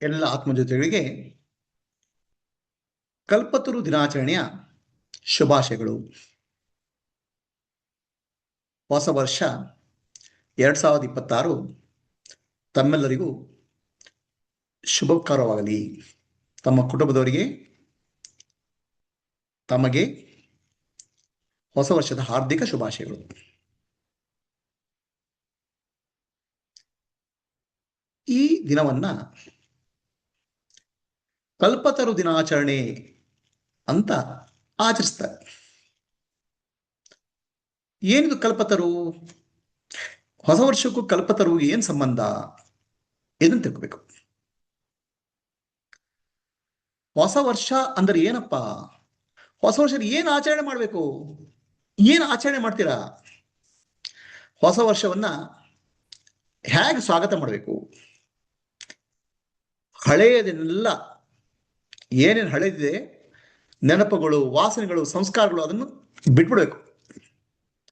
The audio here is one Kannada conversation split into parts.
ಎಲ್ಲ ಆತ್ಮಜ್ಯೋತಿಗಳಿಗೆ ಕಲ್ಪತರು ದಿನಾಚರಣೆಯ ಶುಭಾಶಯಗಳು. ಹೊಸ ವರ್ಷ 2026 ತಮ್ಮೆಲ್ಲರಿಗೂ ಶುಭಕರವಾಗಲಿ. ತಮ್ಮ ಕುಟುಂಬದವರಿಗೆ ತಮಗೆ ಹೊಸ ವರ್ಷದ ಹಾರ್ದಿಕ ಶುಭಾಶಯಗಳು. ಈ ದಿನವನ್ನ ಕಲ್ಪತರು ದಿನಾಚರಣೆ ಅಂತ ಆಚರಿಸ್ತಾರೆ. ಏನಿದು ಕಲ್ಪತರು? ಹೊಸ ವರ್ಷಕ್ಕೂ ಕಲ್ಪತರು ಏನ್ ಸಂಬಂಧ ಇದನ್ನು ತಿಳ್ಕೋಬೇಕು. ಹೊಸ ವರ್ಷ ಅಂದ್ರೆ ಏನಪ್ಪ? ಹೊಸ ವರ್ಷ ಏನ್ ಆಚರಣೆ ಮಾಡಬೇಕು? ಏನ್ ಆಚರಣೆ ಮಾಡ್ತೀರಾ? ಹೊಸ ವರ್ಷವನ್ನ ಹೇಗೆ ಸ್ವಾಗತ ಮಾಡಬೇಕು? ಹಳೆಯದನ್ನೆಲ್ಲ ಏನೇನು ಹಳೆದಿದೆ, ನೆನಪುಗಳು, ವಾಸನೆಗಳು, ಸಂಸ್ಕಾರಗಳು, ಅದನ್ನು ಬಿಟ್ಬಿಡ್ಬೇಕು,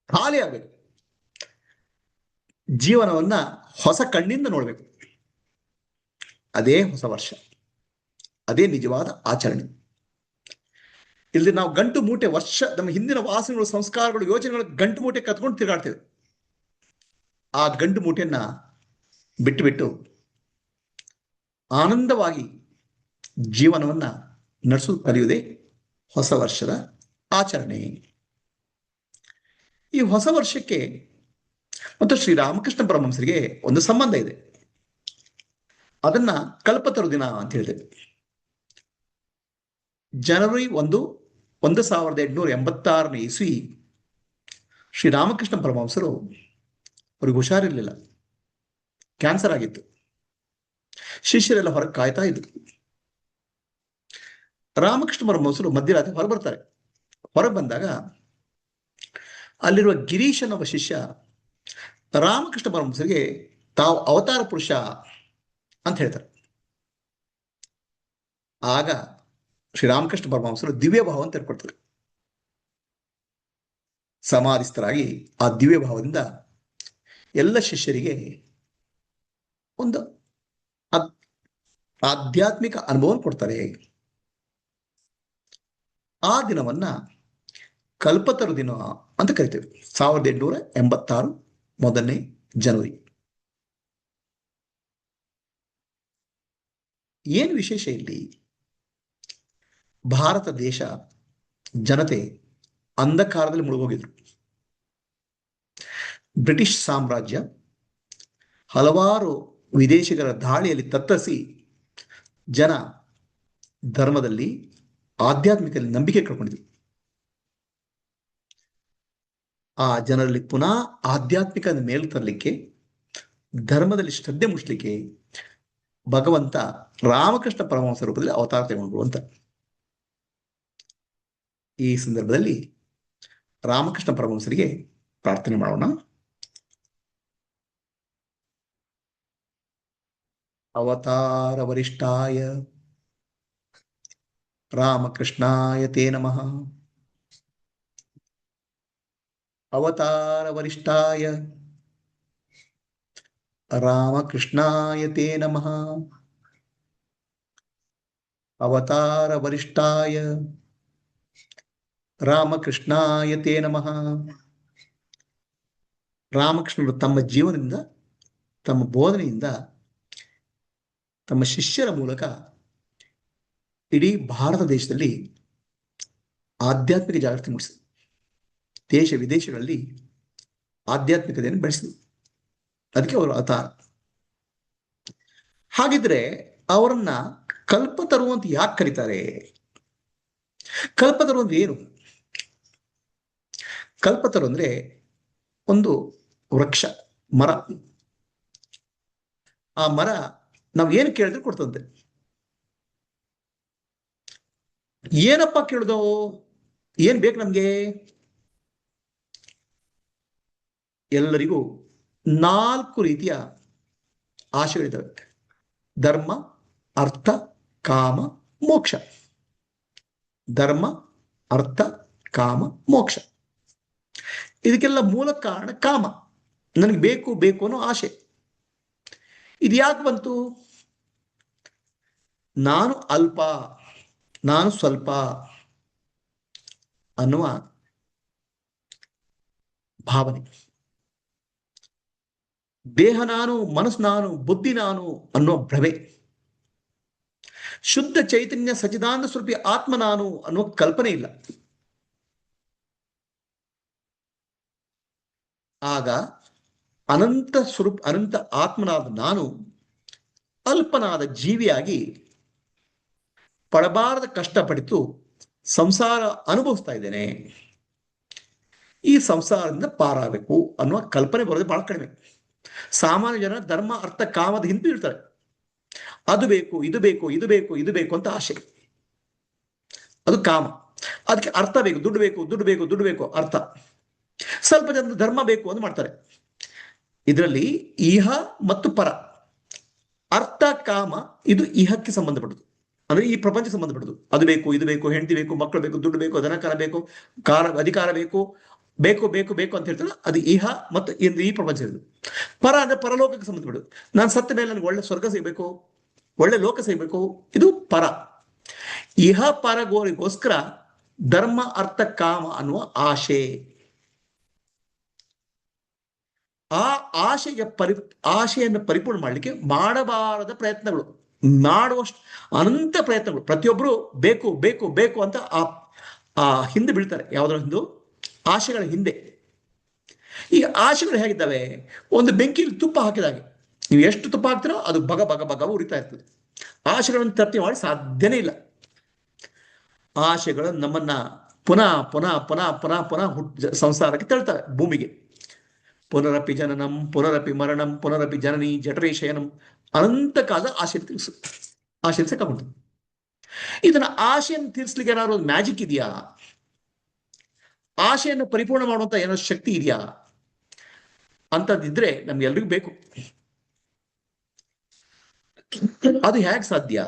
ಖಾಲಿ ಆಗ್ಬೇಕು. ಜೀವನವನ್ನ ಹೊಸ ಕಣ್ಣಿಂದ ನೋಡ್ಬೇಕು. ಅದೇ ಹೊಸ ವರ್ಷ, ಅದೇ ನಿಜವಾದ ಆಚರಣೆ. ಇಲ್ಲಿ ನಾವು ಗಂಟು ಮೂಟೆ ವರ್ಷ ನಮ್ಮ ಹಿಂದಿನ ವಾಸನೆಗಳು, ಸಂಸ್ಕಾರಗಳು, ಯೋಚನೆಗಳು ಗಂಟು ಮೂಟೆ ಕತ್ಕೊಂಡು ತಿರುಗಾಡ್ತೇವೆ. ಆ ಗಂಟು ಮೂಟೆಯನ್ನ ಬಿಟ್ಟು ಆನಂದವಾಗಿ ಜೀವನವನ್ನ ನಡೆಸೋದು ಕಲಿಯುವುದೇ ಹೊಸ ವರ್ಷದ ಆಚರಣೆ. ಈ ಹೊಸ ವರ್ಷಕ್ಕೆ ಮತ್ತು ಶ್ರೀರಾಮಕೃಷ್ಣ ಪರಮಹಂಸರಿಗೆ ಒಂದು ಸಂಬಂಧ ಇದೆ. ಅದನ್ನ ಕಲ್ಪತರು ದಿನ ಅಂತ ಹೇಳಿದೆ. ಜನವರಿ 1886 ಇಸ್ವಿ ಶ್ರೀರಾಮಕೃಷ್ಣ ಪರಮಹಂಸರು, ಅವ್ರಿಗೆ ಹುಷಾರಿರ್ಲಿಲ್ಲ, ಕ್ಯಾನ್ಸರ್ ಆಗಿತ್ತು. ಶಿಷ್ಯರೆಲ್ಲ ಹೊರಗೆ ಕಾಯ್ತಾ ಇದ್ರು. ರಾಮಕೃಷ್ಣ ಪರಮಹಂಸರು ಮಧ್ಯರಾತ್ರಿ ಹೊರಗೆ ಬರ್ತಾರೆ. ಹೊರಗೆ ಬಂದಾಗ ಅಲ್ಲಿರುವ ಗಿರೀಶ್ ಅನ್ನುವ ಶಿಷ್ಯ ರಾಮಕೃಷ್ಣ ಪರಮಹಂಸರಿಗೆ ತಾವು ಅವತಾರ ಪುರುಷ ಅಂತ ಹೇಳ್ತಾರೆ. ಆಗ ಶ್ರೀರಾಮಕೃಷ್ಣ ಪರಮಹಂಸರು ದಿವ್ಯ ಭಾವ ಅಂತ ತಿಳ್ಕೊಳ್ತಾರೆ. ಸಮಾಧಿಸ್ಥರಾಗಿ ಆ ದಿವ್ಯ ಭಾವದಿಂದ ಎಲ್ಲ ಶಿಷ್ಯರಿಗೆ ಒಂದು ಆಧ್ಯಾತ್ಮಿಕ ಅನುಭವ ಕೊಡ್ತಾರೆ. ಆ ದಿನವನ್ನ ಕಲ್ಪತರು ದಿನ ಅಂತ ಕರಿತೇವೆ. 1886 ಮೊದಲನೇ ಜನವರಿ. ಏನು ವಿಶೇಷ ಇಲ್ಲಿ? ಭಾರತ ದೇಶ ಜನತೆ ಅಂಧಕಾರದಲ್ಲಿ ಮುಳುಗೋಗಿದ್ರು. ಬ್ರಿಟಿಷ್ ಸಾಮ್ರಾಜ್ಯ ಹಲವಾರು ವಿದೇಶಿಗರ ದಾಳಿಯಲ್ಲಿ ತತ್ತರಿಸಿ ಜನ ಧರ್ಮದಲ್ಲಿ, ಆಧ್ಯಾತ್ಮಿಕದಲ್ಲಿ ನಂಬಿಕೆ ಕಳ್ಕೊಂಡಿದ್ರು. ಆ ಜನರಲ್ಲಿ ಪುನಃ ಆಧ್ಯಾತ್ಮಿಕ ಮೇಲು ತರಲಿಕ್ಕೆ, ಧರ್ಮದಲ್ಲಿ ಶ್ರದ್ಧೆ ಮುಡಿಸ್ಲಿಕ್ಕೆ ಭಗವಂತ ರಾಮಕೃಷ್ಣ ಪರಮಹಂಸ ರೂಪದಲ್ಲಿ ಅವತಾರ ತಗೊಂಡ್ರು ಅಂತ. ಈ ಸಂದರ್ಭದಲ್ಲಿ ರಾಮಕೃಷ್ಣ ಪರಮಹಂಸರಿಗೆ ಪ್ರಾರ್ಥನೆ ಮಾಡೋಣ. ಅವತಾರ ವರಿಷ್ಠಾಯ ರಾಮಕೃಷ್ಣಾಯ ತೇ ನಮಃ. ಅವತಾರ ವರಿಷ್ಠಾಯ ರಾಮಕೃಷ್ಣಾಯ ತೇ ನಮಃ. ಅವತಾರ ವರಿಷ್ಠಾಯ ರಾಮಕೃಷ್ಣಾಯ ತೇ ನಮಃ. ರಾಮಕೃಷ್ಣರು ತಮ್ಮ ಜೀವನದಿಂದ, ತಮ್ಮ ಬೋಧನೆಯಿಂದ, ತಮ್ಮ ಶಿಷ್ಯರ ಮೂಲಕ ಇಡೀ ಭಾರತ ದೇಶದಲ್ಲಿ ಆಧ್ಯಾತ್ಮಿಕ ಜಾಗೃತಿ ಮೂಡಿಸಿದರು. ದೇಶ ವಿದೇಶಗಳಲ್ಲಿ ಆಧ್ಯಾತ್ಮಿಕತೆಯನ್ನು ಬೆಳೆಸಿದರು. ಅದಕ್ಕೆ ಅವರು ಅವತಾರ. ಹಾಗಿದ್ರೆ ಅವರನ್ನ ಕಲ್ಪತರು ಅಂತ ಯಾಕೆ ಕರೀತಾರೆ? ಕಲ್ಪತರು ಅಂದ್ರೆ ಏನು? ಕಲ್ಪತರು ಅಂದ್ರೆ ಒಂದು ವೃಕ್ಷ, ಮರ. ಆ ಮರ ನಾವು ಏನು ಕೇಳಿದ್ರೆ ಕೊಡ್ತಂತೆ. ಏನಪ್ಪ ಕೇಳ್ದೋ? ಏನ್ ಬೇಕು ನಮ್ಗೆ? ಎಲ್ಲರಿಗೂ 4 ರೀತಿಯ ಆಶೆಗಳಿದ್ದಾವೆ: ಧರ್ಮ, ಅರ್ಥ, ಕಾಮ, ಮೋಕ್ಷ. ಧರ್ಮ, ಅರ್ಥ, ಕಾಮ, ಮೋಕ್ಷ. ಇದಕ್ಕೆಲ್ಲ ಮೂಲ ಕಾರಣ ಕಾಮ. ನನಗೆ ಬೇಕು ಬೇಕು ಅನ್ನೋ ಆಶೆ. ಇದು ಯಾಕೆ ಬಂತು? ನಾನು ಅಲ್ಪ, ನಾನು ಸ್ವಲ್ಪ ಅನ್ನುವ ಭಾವನೆ. ದೇಹ ನಾನು, ಮನಸ್ಸು ನಾನು, ಬುದ್ಧಿ ನಾನು ಅನ್ನೋ ಭ್ರಮೆ. ಶುದ್ಧ ಚೈತನ್ಯ ಸಚಿದಾನಂದ ಸ್ವರೂಪಿ ಆತ್ಮ ನಾನು ಅನ್ನುವ ಕಲ್ಪನೆ ಇಲ್ಲ. ಆಗ ಅನಂತ ಸ್ವರೂಪ, ಅನಂತ ಆತ್ಮನಾದ ನಾನು ಅಲ್ಪನಾದ ಜೀವಿಯಾಗಿ ಪಡಬಾರದ ಕಷ್ಟಪಡಿತು ಸಂಸಾರ ಅನುಭವಿಸ್ತಾ ಇದ್ದೇನೆ. ಈ ಸಂಸಾರದಿಂದ ಪಾರಾಗಬೇಕು ಅನ್ನುವ ಕಲ್ಪನೆ ಬರೋದು ಬಹಳ ಕಡಿಮೆ. ಸಾಮಾನ್ಯ ಜನ ಧರ್ಮ ಅರ್ಥ ಕಾಮದ ಹಿಂದೆ ಇರ್ತಾರೆ. ಅದು ಬೇಕು, ಇದು ಬೇಕು, ಇದು ಬೇಕು, ಇದು ಬೇಕು ಅಂತ ಆಸೆ, ಅದು ಕಾಮ. ಅದಕ್ಕೆ ಅರ್ಥ ಬೇಕು, ದುಡ್ಡು ಬೇಕು, ದುಡ್ಡು ಬೇಕು, ದುಡ್ಡು ಬೇಕು ಅರ್ಥ. ಸ್ವಲ್ಪ ಜನ ಧರ್ಮ ಬೇಕು ಅಂತ ಮಾಡ್ತಾರೆ. ಇದರಲ್ಲಿ ಇಹ ಮತ್ತು ಪರ, ಅರ್ಥ ಕಾಮ ಇದು ಇಹಕ್ಕೆ ಸಂಬಂಧಪಟ್ಟದ್ದು, ಅಂದ್ರೆ ಈ ಪ್ರಪಂಚ ಸಂಬಂಧಪಟ್ಟದ್ದು. ಅದು ಬೇಕು, ಇದು ಬೇಕು, ಹೆಂಡತಿ ಬೇಕು, ಮಕ್ಕಳು ಬೇಕು, ದುಡ್ಡು ಬೇಕು, ಧನಕಾರ ಬೇಕು, ಅಧಿಕಾರ ಬೇಕು, ಬೇಕು ಬೇಕು ಬೇಕು ಅಂತ ಹೇಳ್ತಾರೆ. ಅದು ಇಹ ಮತ್ತು ಈ ಪ್ರಪಂಚ ಇರೋದು. ಪರ ಅಂದ್ರೆ ಪರಲೋಕಕ್ಕೆ ಸಂಬಂಧಪಟ್ಟದ್ದು. ನಾನು ಸತ್ತ ಮೇಲೆ ನನಗೆ ಒಳ್ಳೆ ಸ್ವರ್ಗ ಸಿಗಬೇಕು, ಒಳ್ಳೆ ಲೋಕ ಸಿಗಬೇಕು, ಇದು ಪರ. ಇಹ ಪರಗೋರಿಗೋಸ್ಕರ ಧರ್ಮ ಅರ್ಥ ಕಾಮ ಅನ್ನುವ ಆಶೆ. ಆ ಆಶೆಯನ್ನು ಪರಿಪೂರ್ಣ ಮಾಡಲಿಕ್ಕೆ ಮಾಡಬಾರದ ಪ್ರಯತ್ನಗಳು, ಮಾಡುವಷ್ಟು ಅನಂತ ಪ್ರಯತ್ನಗಳು. ಪ್ರತಿಯೊಬ್ಬರು ಬೇಕು ಬೇಕು ಬೇಕು ಅಂತ ಆ ಹಿಂದೆ ಬೀಳ್ತಾರೆ. ಯಾವುದರ ಹಿಂದೆ? ಆಶೆಗಳ ಹಿಂದೆ. ಈ ಆಶೆಗಳು ಹೇಗಿದ್ದಾವೆ? ಒಂದು ಬೆಂಕಿಯಲ್ಲಿ ತುಪ್ಪ ಹಾಕಿದಾಗೆ. ನೀವು ಎಷ್ಟು ತುಪ್ಪ ಹಾಕ್ತಿರೋ ಅದು ಬಗ ಬಗ ಬಗ ಉರಿತಾ ಇರ್ತದೆ. ಆಶೆಗಳನ್ನು ತೃಪ್ತಿ ಮಾಡಿ ಸಾಧ್ಯನೇ ಇಲ್ಲ. ಆಶೆಗಳು ನಮ್ಮನ್ನ ಪುನಃ ಪುನಃ ಪುನಃ ಪುನಃ ಪುನಃ ಸಂಸಾರಕ್ಕೆ ತಳ್ತವೆ, ಭೂಮಿಗೆ. ಪುನರಪಿ ಜನನಂ ಪುನರಪಿ ಮರಣಂ ಪುನರಪಿ ಜನನಿ ಜಠರೇ ಶಯನಂ. ಅನಂತ ಕಾಲ ಆಶೆ ಸಿಕ್ಕಾಕೊಂಡು. ಇದನ್ನ ಆಶೆಯನ್ನು ತೀರಿಸಲಿಕ್ಕೆ ಏನಾದ್ರು ಒಂದು ಮ್ಯಾಜಿಕ್ ಇದೆಯಾ? ಆಶೆಯನ್ನು ಪರಿಪೂರ್ಣ ಮಾಡುವಂತ ಏನೋ ಶಕ್ತಿ ಇದೆಯಾ ಅಂತದಿದ್ರೆ ನಮ್ಗೆ ಎಲ್ರಿಗೂ ಬೇಕು. ಅದು ಹೇಗೆ ಸಾಧ್ಯ?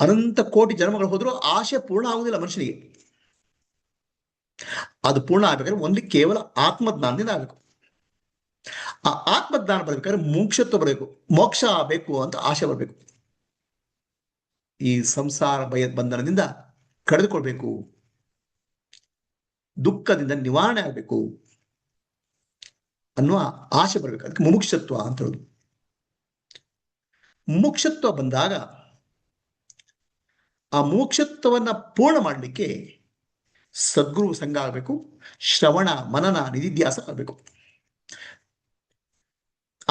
ಅನಂತ ಕೋಟಿ ಜನ್ಮಗಳು ಹೋದ್ರೂ ಆಶೆ ಪೂರ್ಣ ಆಗುದಿಲ್ಲ ಮನುಷ್ಯನಿಗೆ. ಅದು ಪೂರ್ಣ ಆಗ್ಬೇಕಾದ್ರೆ ಒಂದು ಕೇವಲ ಆತ್ಮಜ್ಞಾನದಿಂದ ಆಗಬೇಕು. ಆ ಆತ್ಮಜ್ಞಾನ ಬರ್ಬೇಕಾದ್ರೆ ಮೋಕ್ಷತ್ವ ಬರಬೇಕು, ಮೋಕ್ಷ ಬೇಕು ಅಂತ ಆಶೆ ಬರಬೇಕು. ಈ ಸಂಸಾರ ಬಂಧನದಿಂದ ಕಳೆದುಕೊಳ್ಬೇಕು, ದುಃಖದಿಂದ ನಿವಾರಣೆ ಆಗಬೇಕು ಅನ್ನುವ ಆಶೆ ಬರಬೇಕು. ಅದಕ್ಕೆ ಮುಮುಕ್ಷತ್ವ ಅಂತ ಹೇಳುದು. ಮುಮುಕ್ಷತ್ವ ಬಂದಾಗ ಆ ಮೋಕ್ಷತ್ವವನ್ನ ಪೂರ್ಣ ಮಾಡಲಿಕ್ಕೆ ಸದ್ಗುರು ಸಂಘ ಆಗಬೇಕು, ಶ್ರವಣ ಮನನ ನಿಧಿಧ್ಯಾಸ ಆಗಬೇಕು.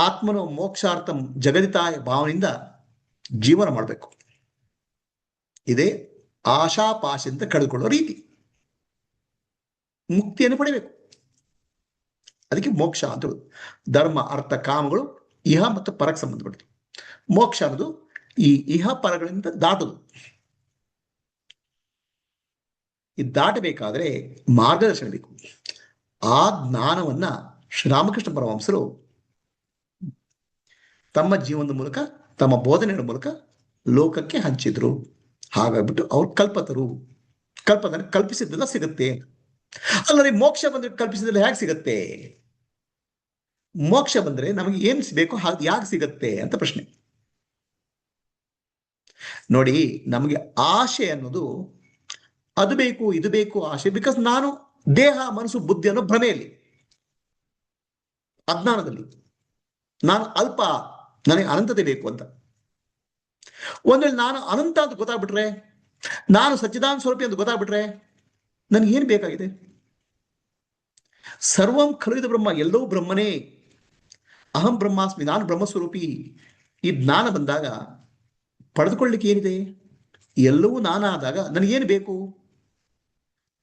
ಆತ್ಮನೋ ಮೋಕ್ಷಾರ್ಥಂ ಜಗದಿತಾಯ ಭಾವನೆಯಿಂದ ಜೀವನ ಮಾಡಬೇಕು. ಇದೇ ಆಶಾಪಾಶದಿಂದ ಕಳೆದುಕೊಳ್ಳುವ ರೀತಿ. ಮುಕ್ತಿಯನ್ನು ಪಡೆಯಬೇಕು. ಅದಕ್ಕೆ ಮೋಕ್ಷ ಅಂತ ಹೇಳುದು. ಧರ್ಮ ಅರ್ಥ ಕಾಮಗಳು ಇಹ ಮತ್ತು ಪರಕ್ಕೆ ಸಂಬಂಧಪಟ್ಟದ್ದು. ಮೋಕ್ಷ ಅನ್ನೋದು ಈ ಇಹ ಪರಗಳಿಂದ ದಾಟುದು. ಇದು ದಾಟಬೇಕಾದ್ರೆ ಮಾರ್ಗದರ್ಶನ ಬೇಕು. ಆ ಜ್ಞಾನವನ್ನ ಶ್ರೀರಾಮಕೃಷ್ಣ ಪರಮಹಂಸರು ತಮ್ಮ ಜೀವನದ ಮೂಲಕ, ತಮ್ಮ ಬೋಧನೆಗಳ ಮೂಲಕ ಲೋಕಕ್ಕೆ ಹಂಚಿದ್ರು. ಹಾಗಾಗ್ಬಿಟ್ಟು ಅವ್ರು ಕಲ್ಪತರು. ಕಲ್ಪನೆ ಕಲ್ಪಿಸಿದ್ದೆಲ್ಲ ಸಿಗುತ್ತೆ. ಅಲ್ಲರಿ ಮೋಕ್ಷ ಬಂದ್ರೆ ಕಲ್ಪಿಸಿದ್ರೆ ಹೇಗೆ ಸಿಗತ್ತೆ? ಮೋಕ್ಷ ಬಂದ್ರೆ ನಮಗೆ ಏನ್ ಬೇಕು ಯಾಕೆ ಸಿಗತ್ತೆ ಅಂತ ಪ್ರಶ್ನೆ. ನೋಡಿ, ನಮಗೆ ಆಶೆ ಅನ್ನೋದು ಅದು ಬೇಕು ಇದು ಬೇಕು ಆಶೆ. ಬಿಕಾಸ್ ನಾನು ದೇಹ ಮನಸ್ಸು ಬುದ್ಧಿ ಅನ್ನೋ ಭ್ರಮೆಯಲ್ಲಿ, ಅಜ್ಞಾನದಲ್ಲಿ ನಾನು ಅಲ್ಪ, ನನಗೆ ಅನಂತತೆ ಬೇಕು ಅಂತ. ಒಂದ್ ವೇಳೆ ನಾನು ಅನಂತ ಅಂತ ಗೊತ್ತಾಗ್ಬಿಟ್ರೆ, ನಾನು ಸಚ್ಚಿದಾನಂದ ಸ್ವರೂಪಿ ಅಂತ ಗೊತ್ತಾಗ್ಬಿಟ್ರೆ ನನಗೇನು ಬೇಕಾಗಿದೆ? ಸರ್ವಂ ಖಲುವಿದ ಬ್ರಹ್ಮ, ಎಲ್ಲವೂ ಬ್ರಹ್ಮನೇ. ಅಹಂ ಬ್ರಹ್ಮಾಸ್ಮಿ, ನಾನು ಬ್ರಹ್ಮಸ್ವರೂಪಿ. ಈ ಜ್ಞಾನ ಬಂದಾಗ ಪಡೆದುಕೊಳ್ಳಿಕ್ಕೆ ಏನಿದೆ? ಎಲ್ಲವೂ ನಾನಾದಾಗ ನನಗೇನು ಬೇಕು?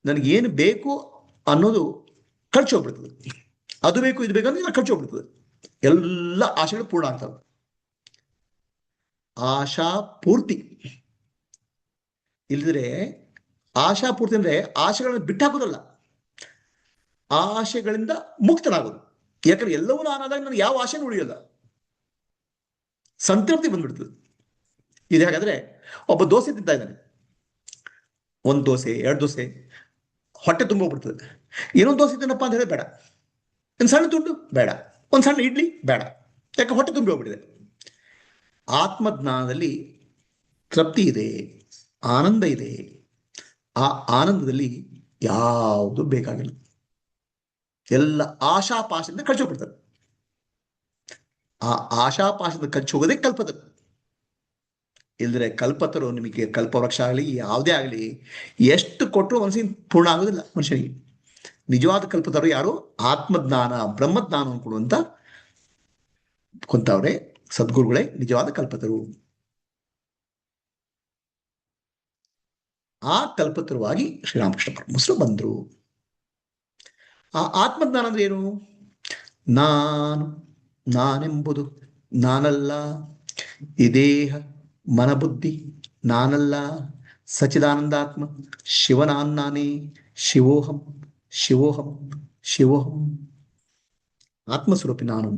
ನನಗೇನು ಬೇಕು ಅನ್ನೋದು ಖರ್ಚು ಹೋಗ್ಬಿಡ್ತದೆ. ಅದು ಬೇಕು ಇದು ಬೇಕು ಅಂದ್ರೆ ಖರ್ಚು ಹೋಗ್ಬಿಡ್ತದೆ. ಎಲ್ಲ ಆಶೆಗಳು ಪೂರ್ಣ ಆಗ್ತವೆ. ಆಶಾ ಪೂರ್ತಿ ಇಲ್ಲದ್ರೆ, ಆಶಾ ಪೂರ್ತಿ ಅಂದ್ರೆ ಆಶೆಗಳನ್ನು ಬಿಟ್ಟಾಕೋದಲ್ಲ, ಆಶೆಗಳಿಂದ ಮುಕ್ತನಾಗೋದು. ಯಾಕಂದ್ರೆ ಎಲ್ಲವೂ ನಾನಾದಾಗ ನನಗೆ ಯಾವ ಆಶೆನೂ ಉಳಿಯಲ್ಲ, ಸಂತೃಪ್ತಿ ಬಂದ್ಬಿಡ್ತದೆ. ಇದು ಹಾಗಾದ್ರೆ ಒಬ್ಬ ದೋಸೆ ತಿಂತಾ ಇದ್ದಾನೆ, ಒಂದು ದೋಸೆ ಎರಡು ದೋಸೆ ಹೊಟ್ಟೆ ತುಂಬ ಹೋಗ್ಬಿಡ್ತದೆ. ಇನ್ನೊಂದು ದೋಸೆ ತಿನ್ನಪ್ಪ ಅಂತ ಹೇಳಿ ಬೇಡ, ಒಂದು ಸಣ್ಣ ತುಂಡು ಬೇಡ, ಒಂದು ಸಣ್ಣ ಇಡ್ಲಿ ಬೇಡ, ಯಾಕೆ ಹೊಟ್ಟೆ ತುಂಬಿ ಹೋಗ್ಬಿಟ್ಟಿದೆ. ಆತ್ಮಜ್ಞಾನದಲ್ಲಿ ತೃಪ್ತಿ ಇದೆ, ಆನಂದ ಇದೆ. ಆ ಆನಂದದಲ್ಲಿ ಯಾವುದು ಬೇಕಾಗಿಲ್ಲ. ಎಲ್ಲ ಆಶಾಪಾಶದಿಂದ ಕಳ್ಚೋಗ್ಬಿಡ್ತಾರೆ. ಆ ಆಶಾಪಾಶದಿಂದ ಕಳ್ಚೋಗೋದೇ ಕಲ್ಪತರು. ಇಲ್ದ್ರೆ ಕಲ್ಪತರು ನಿಮಗೆ ಕಲ್ಪವೃಕ್ಷ ಆಗಲಿ ಯಾವುದೇ ಆಗಲಿ ಎಷ್ಟು ಕೊಟ್ಟರು ಮನಸ್ಸಿಗೆ ಪೂರ್ಣ ಆಗೋದಿಲ್ಲ ಮನುಷ್ಯನಿಗೆ. ನಿಜವಾದ ಕಲ್ಪತರು ಯಾರು? ಆತ್ಮಜ್ಞಾನ ಬ್ರಹ್ಮಜ್ಞಾನ ಕೊಡುವಂತ ಕೊಂತವ್ರೆ ಸದ್ಗುರುಗಳೇ ನಿಜವಾದ ಕಲ್ಪತರು. ಆ ಕಲ್ಪತರುವಾಗಿ ಶ್ರೀರಾಮಕೃಷ್ಣ ಪರಮಹಂಸರು ಬಂದರು. ಆ ಆತ್ಮಜ್ಞಾನ ಅಂದ್ರೆ ಏನು? ನಾನೆಂಬುದು ನಾನಲ್ಲ, ಈ ದೇಹ ಮನಬುದ್ಧಿ ನಾನಲ್ಲ, ಸಚಿದಾನಂದಾತ್ಮ ಶಿವನಾನ್ನಾನೇ, ಶಿವೋಹಂ ಶಿವೋಹಂ ಶಿವೋಹಂ. ಆತ್ಮಸ್ವರೂಪಿ ನಾನು,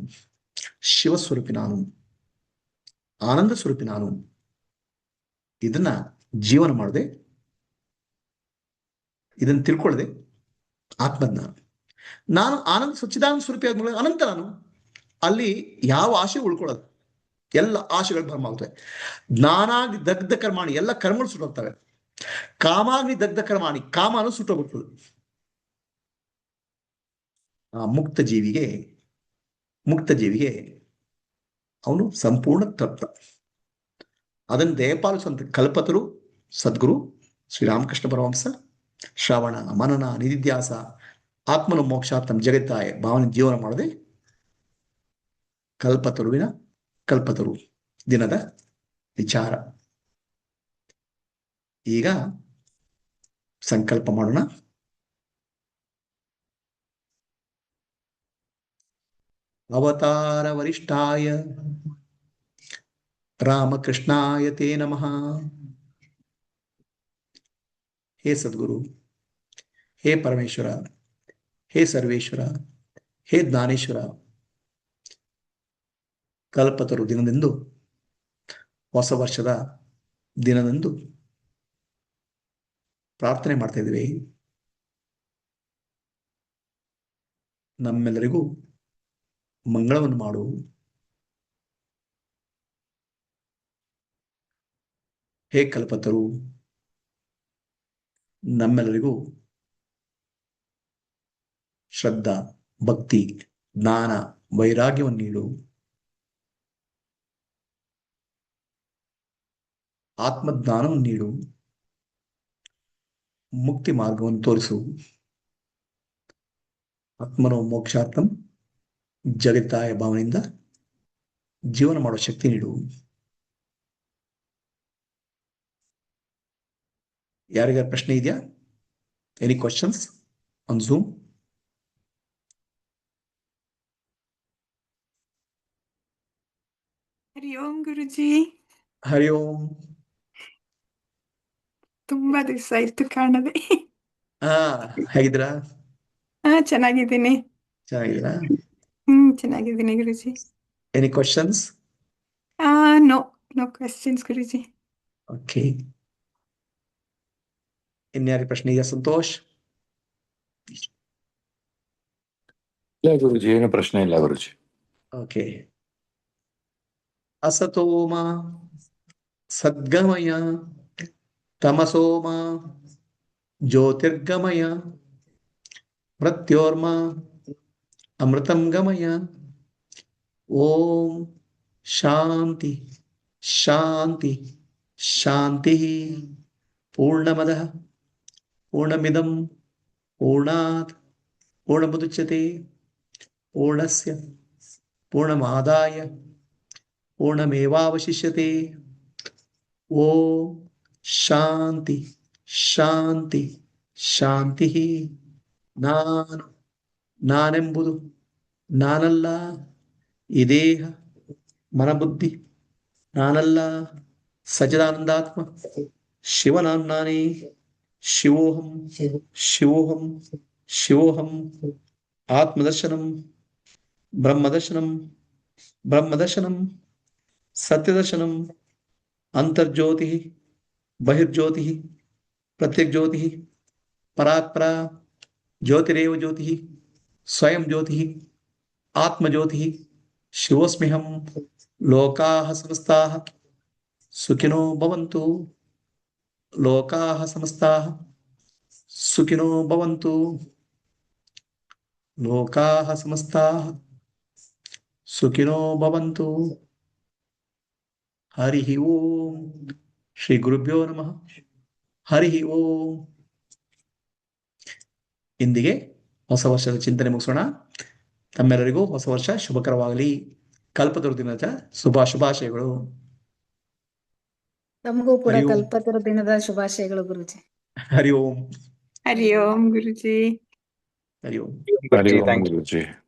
ಶಿವಸ್ವರೂಪಿ ನಾನು, ಆನಂದ ಸ್ವರೂಪಿ ನಾನು. ಇದನ್ನ ಜೀವನ ಮಾಡದೆ, ಇದನ್ನು ತಿಳ್ಕೊಳ್ಳದೆ ಆತ್ಮಜ್ಞಾನ. ನಾನು ಆನಂದ ಸಚ್ಚಿದಾನಂದ ಸ್ವರೂಪಿ ಆದ್ಮೇಲೆ ಅನಂತ ನಾನು. ಅಲ್ಲಿ ಯಾವ ಆಶೆ ಉಳ್ಕೊಳ್ಳೋದು, ಎಲ್ಲ ಆಶೆಗಳು ಭರ್ಮ ಆಗುತ್ತವೆ. ಜ್ಞಾನಾಗ್ನಿ ದಗ್ಧ ಕರ್ಮಾಣಿ, ಎಲ್ಲ ಕರ್ಮಗಳು ಸುಟ್ಟೋಗ್ತವೆ. ಕಾಮಾಗ್ನಿ ದಗ್ಧ ಕರ್ಮಾಣಿ, ಕಾಮನು ಸುಟ್ಟೋಗ್ಬಿಡ್ತದೆ. ಆ ಮುಕ್ತ ಜೀವಿಗೆ ಅವನು ಸಂಪೂರ್ಣ ತೃಪ್ತ. ಅದನ್ನು ದಯಪಾಲಿಸುವಂತ ಕಲ್ಪತರು ಸದ್ಗುರು ಶ್ರೀರಾಮಕೃಷ್ಣ ಪರಮಹಂಸ ಶ್ರವಣ ಮನನ ನಿಧಿಧ್ಯಾಸ ಆತ್ಮನ ಮೋಕ್ಷಾರ್ಥಂ ಜಗತ್ತಾಯ ಭಾವನೆ ಜೀವನ ಮಾಡದೆ ಕಲ್ಪತರು ದಿನದ ವಿಚಾರ. ಈಗ ಸಂಕಲ್ಪ ಮಾಡೋಣ. ಅವತಾರ ವರಿಷ್ಠಾಯ ರಾಮಕೃಷ್ಣಾಯ ತೇ ನಮಃ. ಹೇ ಸದ್ಗುರು, ಹೇ ಪರಮೇಶ್ವರ, ಹೇ ಸರ್ವೇಶ್ವರ, ಹೇ ಜ್ಞಾನೇಶ್ವರ, ಕಲ್ಪತರು ದಿನದಂದು, ಹೊಸ ವರ್ಷದ ದಿನದಂದು ಪ್ರಾರ್ಥನೆ ಮಾಡ್ತಾ ಇದ್ದೀವಿ. ನಮ್ಮೆಲ್ಲರಿಗೂ ಮಂಗಳವನ್ನು ಮಾಡು. ಹೇ ಕಲ್ಪತರು, ನಮ್ಮೆಲ್ಲರಿಗೂ ಶ್ರದ್ಧಾ ಭಕ್ತಿ ಜ್ಞಾನ ವೈರಾಗ್ಯವನ್ನು ನೀಡು. ಆತ್ಮಜ್ಞಾನವನ್ನು ನೀಡು. ಮುಕ್ತಿ ಮಾರ್ಗವನ್ನು ತೋರಿಸು. ಆತ್ಮನೋ ಮೋಕ್ಷಾರ್ಥಂ ಜಗತ್ತಾಯ ಭಾವನೆಯಿಂದ ಜೀವನ ಮಾಡುವ ಶಕ್ತಿ ನೀಡು. ಯಾರಿಗಾರ ಪ್ರಶ್ನೆ ಇದೆಯಾ? Any questions on Zoom? Hari Om Guruji. Hari Om. ತುಂಬಾ ದಿವಸ ಆಯ್ತು ಕಾಣದೆ. ಹೇಗಿದ್ದೀರಾ? ಚೆನ್ನಾಗಿದ್ದೀನಿ. ಚೆನ್ನಾಗಿದ್ದೀರಾ? ಚೆನ್ನಾಗಿದ್ದೀನಿ Guruji. Any questions? No no questions Guruji. Okay. ಇನ್ಯಾರಿಗೆ ಪ್ರಶ್ನೆ ಇದೆಯಾ? ಸಂತೋಷ್? ಇಲ್ಲ ಗುರುಜಿ, ಏನು ಪ್ರಶ್ನೆ ಇಲ್ಲ ಗುರುಜಿ. ಓಕೆ. ಅಸತೋಮ ಸದ್ಗಮಯ ತಮಸೋಮ ಜ್ಯೋತಿರ್ಗಮಯ ಮೃತ್ಯೋರ್ಮ ಅಮೃತಂ ಗಮಯ. ಓಂ ಶಾಂತಿ ಶಾಂತಿ ಶಾಂತಿ. ಪೂರ್ಣಮದಃ ಪೂರ್ಣಮಿದಂ ಪೂರ್ಣಾತ್ ಪೂರ್ಣಮುದಚ್ಯತೆ ಪೂರ್ಣಸ್ಯ ಪೂರ್ಣಮಾದಾಯ ಪೂರ್ಣಮೇವಾವಶಿಷ್ಯತೆ. ಓಂ ಶಾಂತಿ ಶಾಂತಿ ಶಾಂತಿ. ನಾನೆಂಬುದು ನಾನಲ್ಲ, ಈ ದೇಹ ಮನಬುದ್ಧಿ ನಾನಲ್ಲ, ಸಚಿದಾನಂದಾತ್ಮ ಶಿವನಾನ್ನಾನೇ, ಶಿವೋಹಂ ಶಿವೋಹಂ ಶಿವೋಹಂ. ಆತ್ಮದರ್ಶನಂ ಬ್ರಹ್ಮದರ್ಶನಂ ಬ್ರಹ್ಮದರ್ಶನಂ ಸತ್ಯದರ್ಶನಂ ಅಂತರ್ಜ್ಯೋತಿ ಬಹಿರ್ಜ್ಯೋತಿ ಪ್ರತ್ಯಗ್ಜ್ಯೋತಿ ಪರಾತ್ಪರ ಜ್ಯೋತಿರೇವ ಜ್ಯೋತಿ ಸ್ವಯಂ ಜ್ಯೋತಿ ಆತ್ಮಜ್ಯೋತಿ ಶಿವೋಸ್ಮ್ಯಹಂ ಲೋಕಾಃ ಸಮಸ್ತಾಃ ಸುಖಿನೋ ಭವಂತು. ಲೋಕಾಃ ಸಮಸ್ತಾಃ ಸುಖಿನೋ ಭವಂತು. ಲೋಕಾಃ ಸಮಸ್ತಾಃ ಸುಖಿನೋ ಭವಂತು. ಹರಿ ಓಂ. ಶ್ರೀ ಗುರುಭ್ಯೋ ನಮಃ. ಹರಿ ಓಂ. ಇಂದಿಗೆ ಹೊಸ ವರ್ಷದ ಚಿಂತನೆ ಮುಗಿಸೋಣ. ತಮ್ಮೆಲ್ಲರಿಗೂ ಹೊಸ ವರ್ಷ ಶುಭಕರವಾಗಲಿ. ಕಲ್ಪತರು ದಿನದ ಶುಭಾಶಯಗಳು. ತಮಗೂ ಕೂಡ ಹರಿ ಓಂ. ಕಲ್ಪತರು ದಿನದ ಶುಭಾಶಯಗಳು ಗುರುಜಿ. ಹರಿ ಓಂ. ಹರಿ ಓಂ ಗುರುಜಿ. ಹರಿ ಓಂ. ಹರಿ ಓಂ ಗುರುಜಿ.